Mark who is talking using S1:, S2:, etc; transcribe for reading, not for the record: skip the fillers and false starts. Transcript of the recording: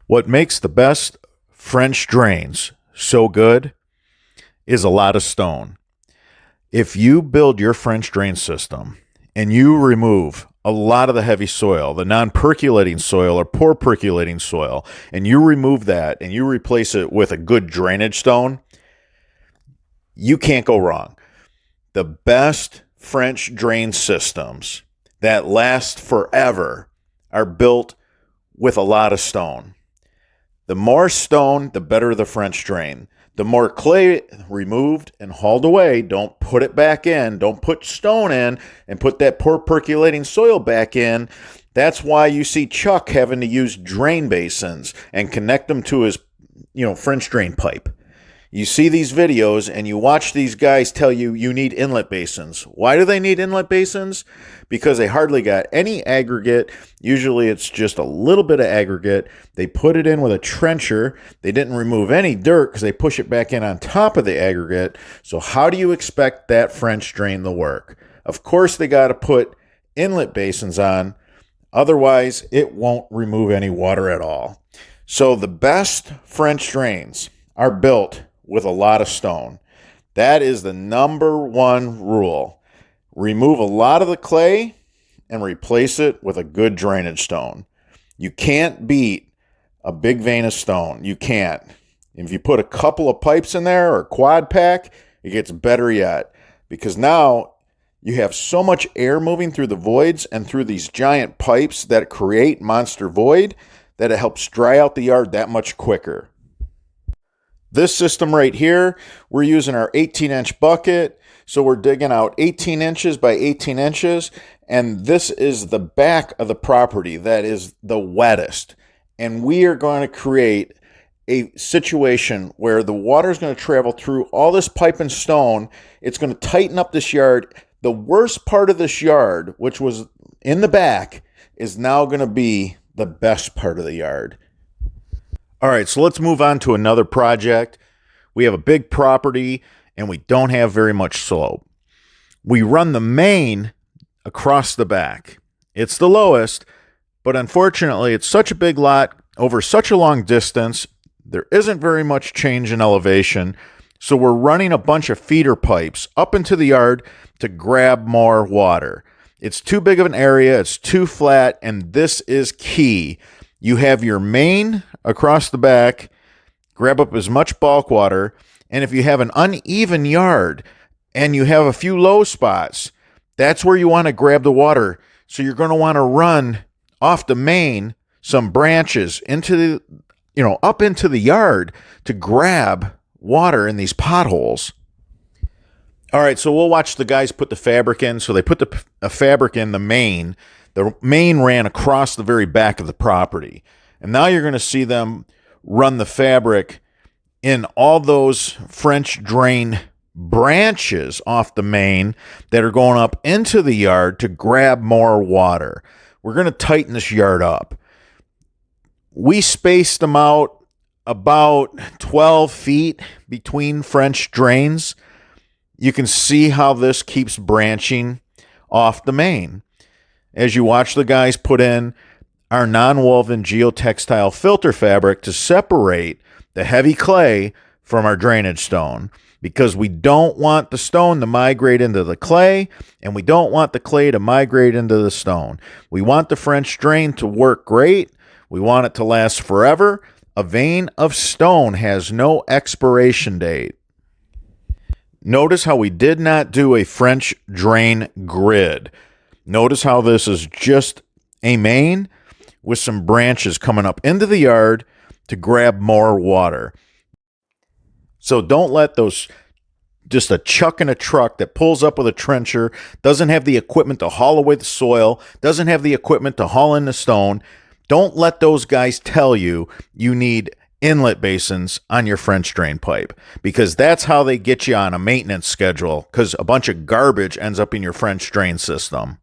S1: What makes the best French drains so good is a lot of stone. If you build your French drain system and you remove a lot of the heavy soil, the non-percolating soil or poor percolating soil, and you remove that and you replace it with a good drainage stone, you can't go wrong. The best French drain systems that last forever are built with a lot of stone. The more stone, the better the French drain. The more clay removed and hauled away, don't put it back in. Don't put stone in and put that poor percolating soil back in. That's why you see Chuck having to use drain basins and connect them to his, French drain pipe. You see these videos and you watch these guys tell you you need inlet basins. Why do they need inlet basins? Because they hardly got any aggregate. Usually it's just a little bit of aggregate. They put it in with a trencher. They didn't remove any dirt because they push it back in on top of the aggregate. So how do you expect that French drain to work? Of course they got to put inlet basins on. Otherwise it won't remove any water at all. So the best French drains are built with a lot of stone. That is the number one rule. Remove a lot of the clay and replace it with a good drainage stone. You can't beat a big vein of stone. You can't. If you put a couple of pipes in there or a quad pack, it gets better yet, because now you have so much air moving through the voids and through these giant pipes that create monster void that it helps dry out the yard that much quicker. This system right here, we're using our 18-inch bucket. So we're digging out 18 inches by 18 inches. And this is the back of the property that is the wettest. And we are going to create a situation where the water is going to travel through all this pipe and stone. It's going to tighten up this yard. The worst part of this yard, which was in the back, is now going to be the best part of the yard. All right, so let's move on to another project. We have a big property and we don't have very much slope. We run the main across the back. It's the lowest, but unfortunately it's such a big lot over such a long distance, there isn't very much change in elevation. So we're running a bunch of feeder pipes up into the yard to grab more water. It's too big of an area, it's too flat, and this is key. You have your main across the back, grab up as much bulk water, and if you have an uneven yard and you have a few low spots, that's where you want to grab the water. So you're going to want to run off the main some branches into the, up into the yard to grab water in these potholes. All right, so we'll watch the guys put the fabric in. So they put the fabric in the main. The main ran across the very back of the property. And now you're going to see them run the fabric in all those French drain branches off the main that are going up into the yard to grab more water. We're going to tighten this yard up. We spaced them out about 12 feet between French drains. You can see how this keeps branching off the main. As you watch the guys put in our non-woven geotextile filter fabric to separate the heavy clay from our drainage stone, because we don't want the stone to migrate into the clay and we don't want the clay to migrate into the stone. We want the French drain to work great. We want it to last forever. A vein of stone has no expiration date. Notice how we did not do a French drain grid. Notice how this is just a main with some branches coming up into the yard to grab more water. So don't let those, just a chuck in a truck that pulls up with a trencher, doesn't have the equipment to haul away the soil, doesn't have the equipment to haul in the stone. Don't let those guys tell you you need inlet basins on your French drain pipe, because that's how they get you on a maintenance schedule, because a bunch of garbage ends up in your French drain system.